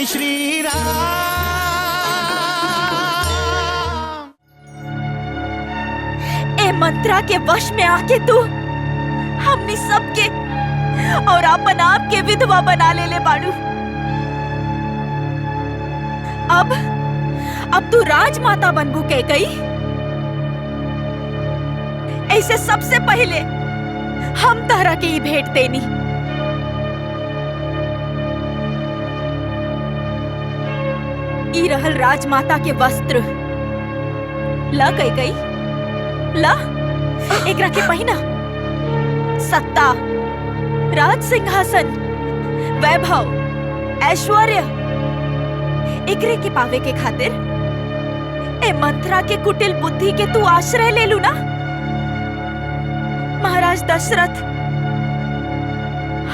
श्री राम। ए मंत्रा के वश में आके तू हमनी सबके और अपन आप के विधवा बना ले बाड़ू। अब तू राजमाता बनबू के गई। ऐसे सबसे पहले हम तहरा के ही भेंट देनी। ई रहल राजमाता के वस्त्र। ला गई ला एकरा के पहिना। सत्ता, राज सिंहासन, वैभव, ऐश्वर्य एकरे के पावे के खातिर ए मंत्रा के कुटिल बुद्धि के तू आश्रय ले लू ना। महाराज दशरथ,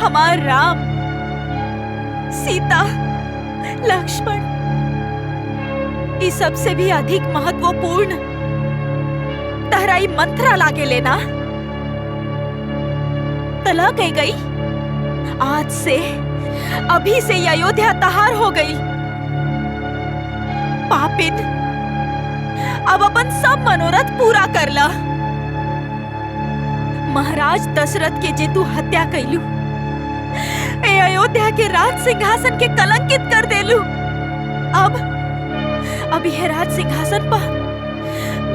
हमार राम, सीता, लक्ष्मण, इस सबसे भी अधिक महत्वपूर्ण तहराई मंत्रा लागे लेना। तला गई। आज से अभी से ये अयोध्या तहार हो गई। पापिन, अब अपन सब मनोरथ पूरा कर ला। महाराज दशरथ के जे तू हत्या कैलू, ए अयोध्या के राज सिंहासन के कलंकित कर देलू। अब यह राज सिंहासन पर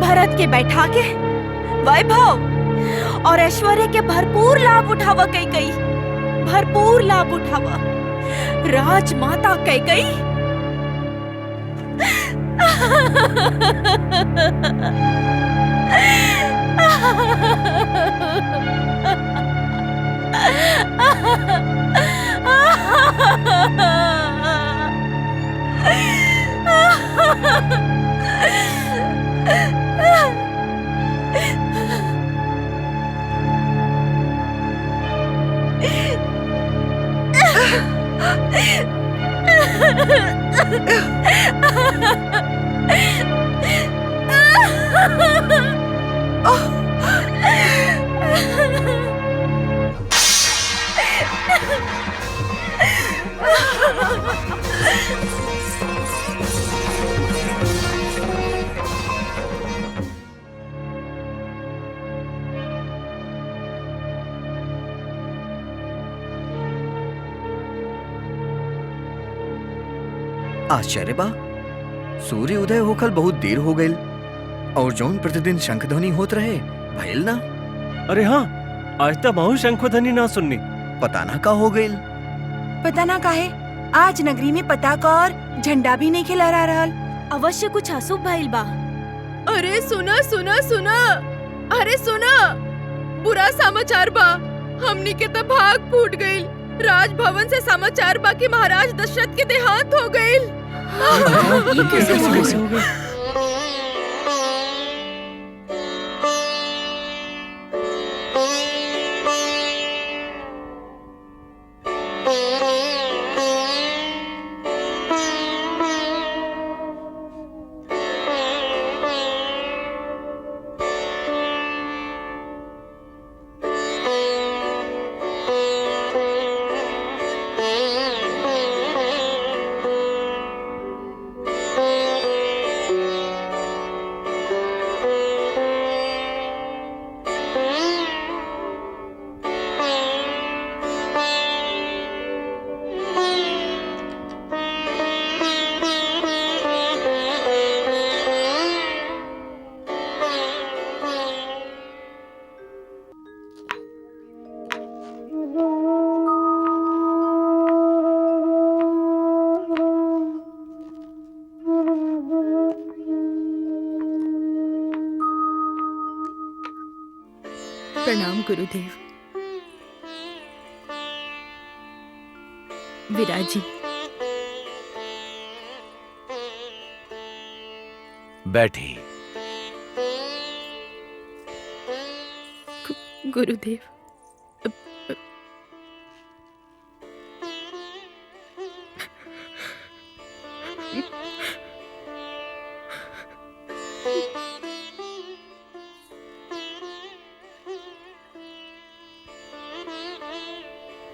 भरत के बैठा के वैभव और ऐश्वर्य के भरपूर लाभ उठावा कई भरपूर लाभ उठावा। राजमाता कई आश्चर्य बा, सूर्य उदय होकर बहुत देर हो गई और जौन प्रतिदिन शंखध्वनि होत रहे भइल ना। अरे हाँ, आज तक बहु शंखध्वनि ना सुननी। पता ना का हो गई। पता ना काहे आज नगरी में पताका और झंडा भी नहीं लहरा रहल। अवश्य कुछ अशुभ भइल बा। अरे सुना सुना सुना, अरे सुना, बुरा समाचार बा। हमनी के तो भाग फूट गईल। राजभवन से समाचार बा कि महाराज दशरथ के देहांत हो गईल। ये कैसे हो गया? प्रणाम गुरुदेव। विराजी, बैठी। गुरुदेव,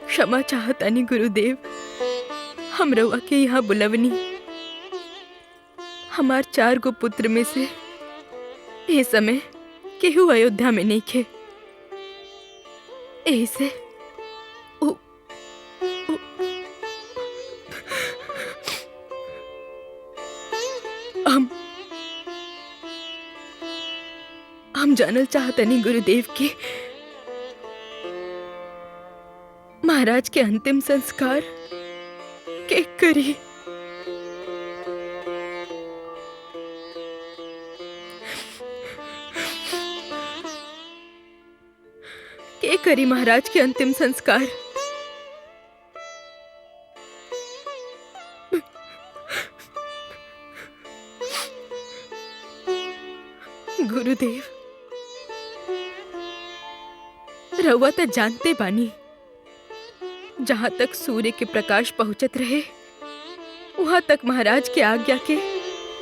क्षमा चाहतानी गुरुदेव। हम रउआ के यहाँ बुलवनी। हमार 4 गो पुत्र में से ए समय केहू अयोध्या में नहीं खे। एही से हम जानल चाहतनी गुरुदेव की महाराज के अंतिम संस्कार के करी। के करी महाराज के अंतिम संस्कार। गुरुदेव, रउआ तो जानते बानी जहां तक सूर्य के प्रकाश पहुंचत रहे वहां तक महाराज के आज्ञा के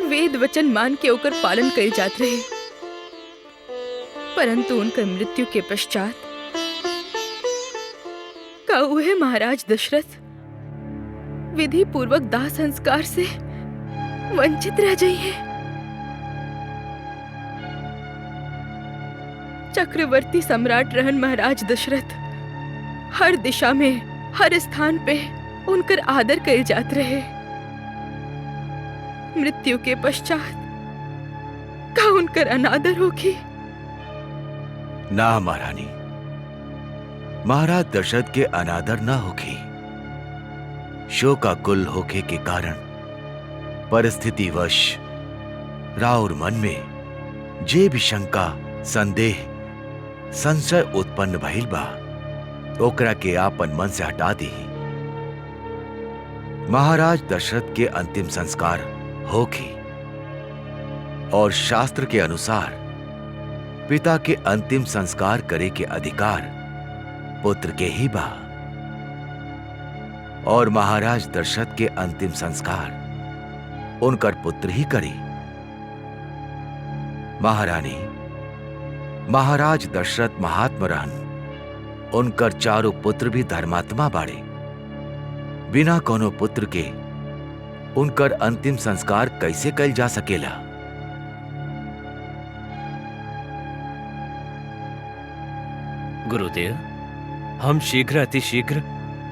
वेद वचन मान के ओकर पालन कइल जात रहे। परंतु उनकर मृत्यु के पश्चात का उहे महाराज दशरथ विधि पूर्वक दाह संस्कार से वंचित रह जाइए। चक्रवर्ती सम्राट रहन महाराज दशरथ हर दिशा में हर स्थान पे उनकर आदर कइल जात रहे। मृत्यु के पश्चात का उनकर अनादर होगी? ना महारानी, महाराज दशरथ के अनादर ना होगी। शोकाकुल होके के कारण परिस्थितिवश राउर मन में जे भी शंका, संदेह, संशय उत्पन्न भइल बा ओकरा के आपन मन से हटा दी। महाराज दशरथ के अंतिम संस्कार होगी और शास्त्र के अनुसार पिता के अंतिम संस्कार करे के अधिकार पुत्र के ही बा और महाराज दशरथ के अंतिम संस्कार उनकर पुत्र ही करी। महारानी, महाराज दशरथ महात्मा रहन, उनकर 4 पुत्र भी धर्मात्मा बाड़े। बिना कोनो पुत्र के उनकर अंतिम संस्कार कैसे कइल जा सकेला? गुरुदेव, हम शीघ्र अतिशीघ्र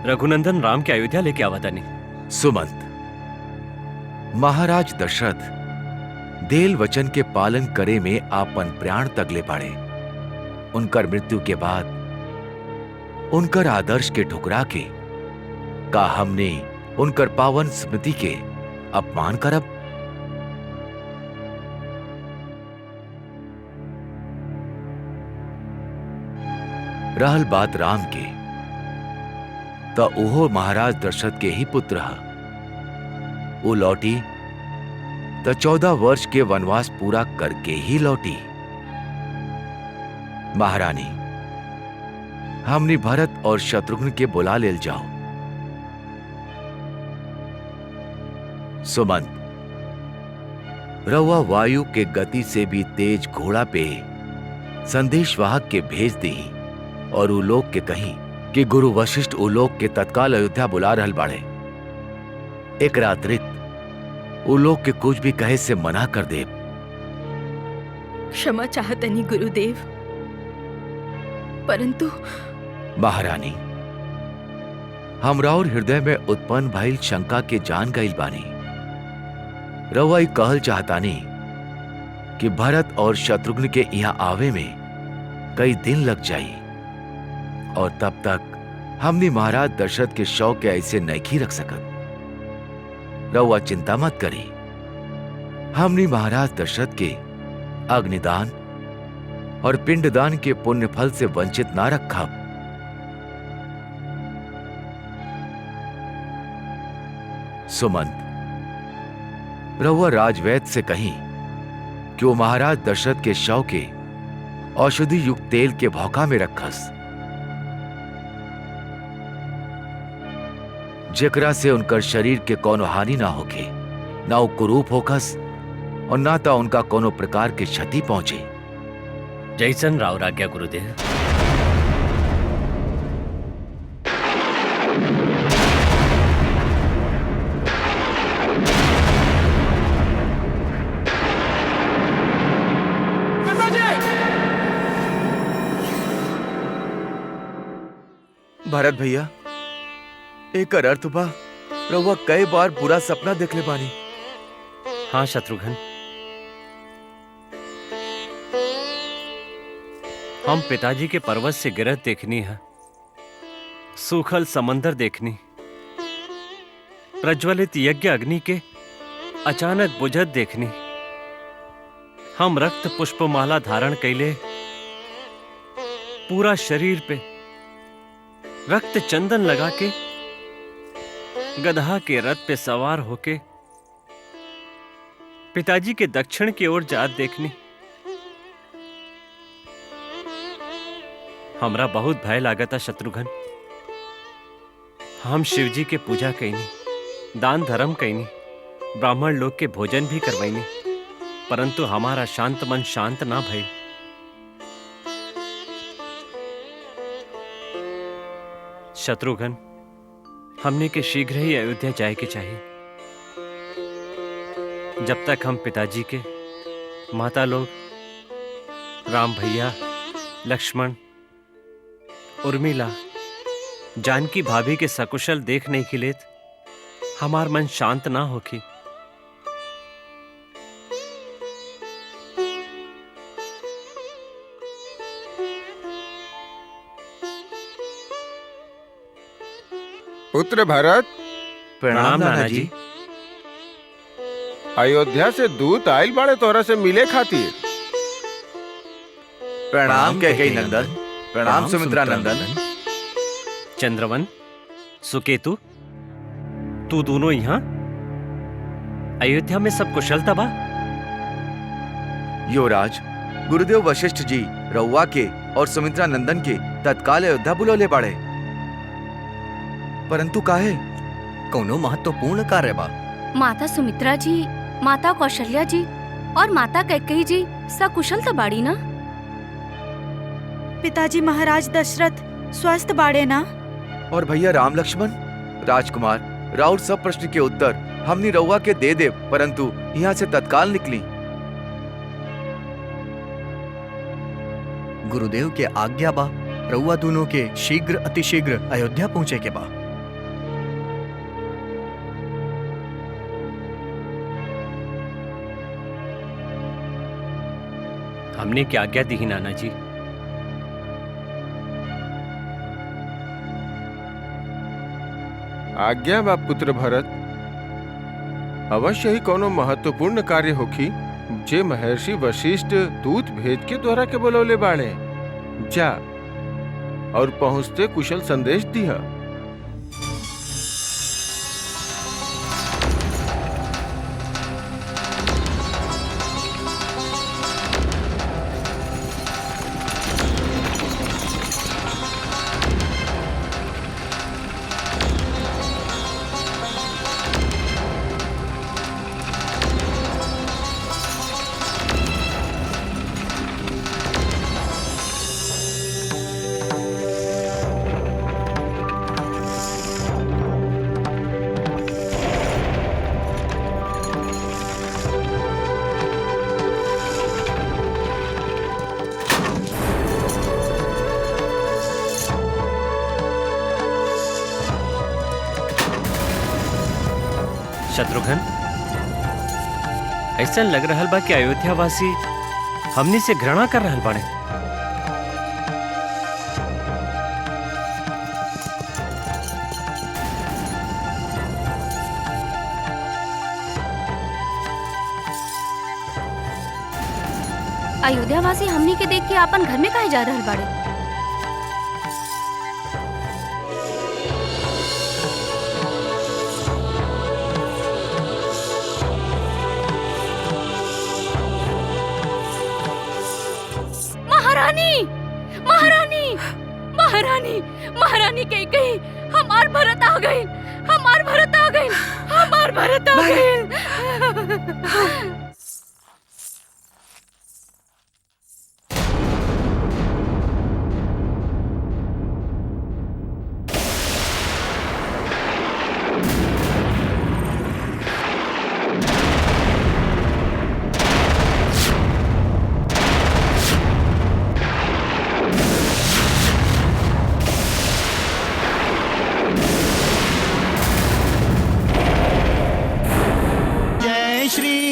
रघुनंदन राम के अयोध्या लेके आवतानी। सुमंत, महाराज दशरथ देल वचन के पालन करे में आपन प्राण तगले पाड़े। उनकर मृत्यु के बाद उनकर आदर्श के ठुकरा के का हमने उनकर पावन स्मृति के अपमान करब? रहल बात राम के, तो ओहो महाराज दशरथ के ही पुत्र है। वो लौटी तो 14 वर्ष के वनवास पूरा करके ही लौटी। महारानी, हमने भरत और शत्रुघ्न के बुला ले जाओ। सुमंत, रउआ वायु के गति से भी तेज घोड़ा पे संदेशवाहक के भेज दी और उलोक के कहीं कि गुरु वशिष्ठ उलोक के तत्काल अयोध्या बुला रहल बाड़े। एक रात्रित उलोक के कुछ भी कहे से मना कर दे। क्षमा चाहतनी गुरुदेव, परंतु महारानी, हमरा और हृदय में उत्पन्न भइल शंका के जान गइल बानी। रउआ कहल चाहतानी कि भरत और शत्रुघ्न के यहाँ आवे में कई दिन लग जाई और तब तक हमने महाराज दशरथ के शव के ऐसे नहीं रख सकत। रउआ चिंता मत करी, हमने महाराज दशरथ के अग्निदान और पिंडदान के पुण्य फल से वंचित ना रखा। सुमंत, रउआ राजवैद्य से कहीं कि वो महाराज दशरथ के शव के औषधि युक्त तेल के भौका में रखस, जेकरा से उनकर शरीर के कोनो हानि ना होके, ना वो कुरूप होकस और ना तो उनका कोनो प्रकार के क्षति पहुंचे। जैसन राव आज्ञा गुरुदेव। भरत भैया, एकर अर्थ बा रउआ कई बार बुरा सपना देखले बानी। हाँ शत्रुघ्न, हम पिताजी के पर्वत से गिरत देखनी है, सूखल समंदर देखनी, प्रज्वलित यज्ञ अग्नि के अचानक बुझत देखनी। हम रक्त पुष्पमाला धारण कैले पूरा शरीर पे रक्त चंदन लगा के गधा के रथ पे सवार होके पिताजी के दक्षिण की ओर जात देखनी। हमरा बहुत भय लागता शत्रुघ्न। हम शिवजी के पूजा कैनी, दान धर्म कैनी, ब्राह्मण लोग के भोजन भी करवाईनी, परंतु हमारा शांत मन शांत ना भई। शत्रुघ्न, हमने के शीघ्र ही अयोध्या जाए के चाहिए। जब तक हम पिताजी के माता लोग राम भैया, लक्ष्मण, उर्मिला, जानकी भाभी के सकुशल देख नहीं खिलेत, हमार मन शांत ना होखी। पुत्र भरत, प्रणाम नाना जी। अयोध्या से दूत आयल बाड़े तोरा से मिले खातिर। प्रणाम कैकेयी नंदन, प्रणाम सुमित्रा नंदन। चंद्रवन, सुकेतु, तू दोनों यहाँ? अयोध्या में सब कुशलता बा? युवराज, गुरुदेव वशिष्ठ जी रउआ के और सुमित्रा नंदन के तत्काल अयोध्या बुलौले बाड़े, परंतु काहे? कोनो महत्वपूर्ण कार्य बा। माता सुमित्रा जी, माता कौशल्या जी और माता कैकेयी जी सकुशल तो बाड़ी ना? पिताजी महाराज दशरथ स्वस्थ बाड़े ना? और भैया राम लक्ष्मण, राजकुमार, राउर सब प्रश्न के उत्तर हमनी रउआ के दे दे, परंतु यहाँ से तत्काल निकली। गुरुदेव के आज्ञा बा, रउआ दोनों के शीघ्र अतिशीघ्र अयोध्या पहुंचे के बा। हमने क्या आज्ञा दी नाना जी? आज्ञा बा पुत्र भरत। अवश्य ही कोनो महत्वपूर्ण कार्य होखी जे महर्षि वशिष्ठ दूत भेज के तोहरा के बुलौले बाड़े। जा और पहुंचते कुशल संदेश दिया। शत्रुघ्न, ऐसा लग रहा बा कि अयोध्या वासी हमनी से घृणा कर रहल बाड़े। अयोध्या वासी हमनी के देख के अपन घर में काहे जा रहल बाड़े? महारानी, महारानी, महारानी, महारानी कैकेयी, हमार भरत आ गई, हमार भरत आ गई, हमार भरत आ गई। श्री